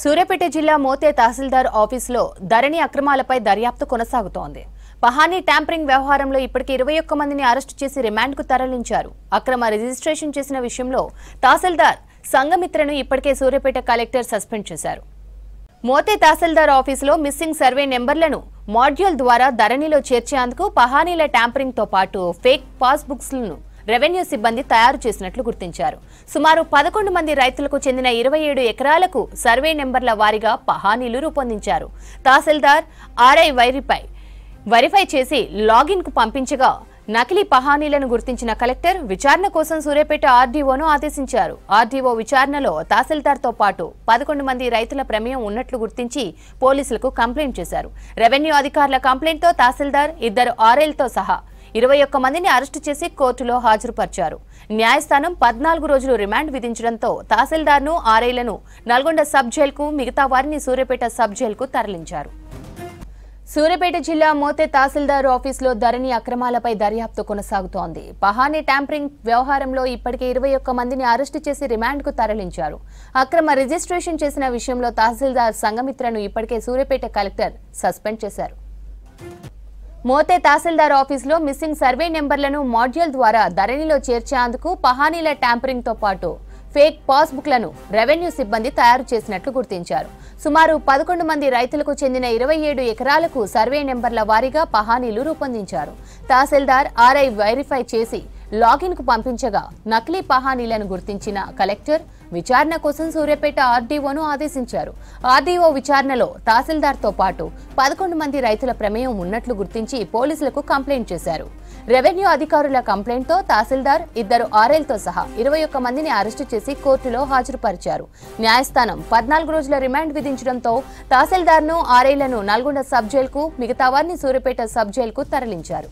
సూర్యాపేట జిల్లా మోతే తహసీల్దార్ ఆఫీసులో ధరణి అక్రమాలపై దర్యాప్తు కొనసాగుతోంది. పహానీ ట్యాంపరింగ్ వ్యవహారంలో ఇప్పటికే 21 మందిని అరెస్టు చేసి రిమాండ్కు తరలించారు. అక్రమ రిజిస్ట్రేషన్ చేసిన విషయంలో తహసీల్దార్ సంఘమిత్రను ఇప్పటికే సూర్యాపేట కలెక్టర్ సస్పెండ్ చేశారు. మోతే తహసీల్దార్ ఆఫీసులో మిస్సింగ్ సర్వే నెంబర్లను మాడ్యూల్ ద్వారా ధరణిలో చేర్చేందుకు పహానీల ట్యాంపరింగ్తో పాటు ఫేక్ పాస్బుక్స్లను రెవెన్యూ సిబ్బంది తయారు చేసినట్లు గుర్తించారు. సుమారు 11 మంది రైతులకు చెందిన 27 ఎకరాలకు సర్వే నెంబర్ల వారీగా పహానీలు రూపొందించారు. తహసీల్దార్ ఆర్ఐ వెరిఫై చేసి లాగిన్ కు పంపించగా నకిలీ పహానీలను గుర్తించిన కలెక్టర్ విచారణ కోసం సూర్యాపేట ఆర్డీఓను ఆదేశించారు. ఆర్డీఓ విచారణలో తహసీల్దార్తో పాటు 11 మంది రైతుల ప్రమేయం ఉన్నట్లు గుర్తించి పోలీసులకు కంప్లైంట్ చేశారు. రెవెన్యూ అధికారుల కంప్లైంట్తో తహసీల్దార్ 2 ఆర్ఐలతో సహా 21 మందిని అరెస్టు చేసి కోర్టులో హాజరుపరిచారు. న్యాయస్థానం 14 రోజులు రిమాండ్ విధించడంతో తహసీల్దార్ను ఆర్ఐలను నల్గొండ సబ్ జైలుకు, మిగతా వారిని సూర్యాపేట సబ్ జైలుకు తరలించారు. సూర్యాపేట జిల్లా మోతే తహసీల్దార్ ఆఫీసులో ధరణి అక్రమాలపై దర్యాప్తు కొనసాగుతోంది. పహానీ ట్యాంపరింగ్ వ్యవహారంలో ఇప్పటికే 21 మందిని అరెస్టు చేసి రిమాండ్కు తరలించారు. అక్రమ రిజిస్ట్రేషన్ చేసిన విషయంలో తహసీల్దార్ సంఘమిత్రను ఇప్పటికే సూర్యాపేట కలెక్టర్ సస్పెండ్ చేశారు. మోతే తహసీల్దార్ ఆఫీసులో మిస్సింగ్ సర్వే నెంబర్లను మాడ్యూల్ ద్వారా ధరణిలో చేర్చేందుకు పహానీల ట్యాంపరింగ్తో పాటు ఫేక్ పాస్బుక్లను రెవెన్యూ సిబ్బంది తయారు చేసినట్లు గుర్తించారు. సుమారు 11 మంది రైతులకు చెందిన 27 ఎకరాలకు సర్వే నెంబర్ల వారీగా పహానీలు రూపొందించారు. తహసీల్దార్ ఆర్ఐ వెరిఫై చేసి లాగిన్ కు పంపించగా నకిలీ పహానీలను గుర్తించిన కలెక్టర్ విచారణ కోసం సూర్యాపేట ఆర్డీఓను ఆదేశించారు. ఆర్డీఓ విచారణలో తహసీల్దార్తో పాటు 11 మంది రైతుల ప్రమేయం ఉన్నట్లు గుర్తించి పోలీసులకు కంప్లైంట్ చేశారు. రెవెన్యూ అధికారుల కంప్లైంట్తో తహసీల్దార్ 2 ఆర్ఐలతో సహా 21 మందిని అరెస్టు చేసి కోర్టులో హాజరుపరిచారు. న్యాయస్థానం 14 రోజుల రిమాండ్ విధించడంతో తహసీల్దార్ను, ఆర్ఐలను నల్గొండ సబ్ జైలుకు, మిగతా వారిని సూర్యాపేట సబ్ జైలుకు తరలించారు.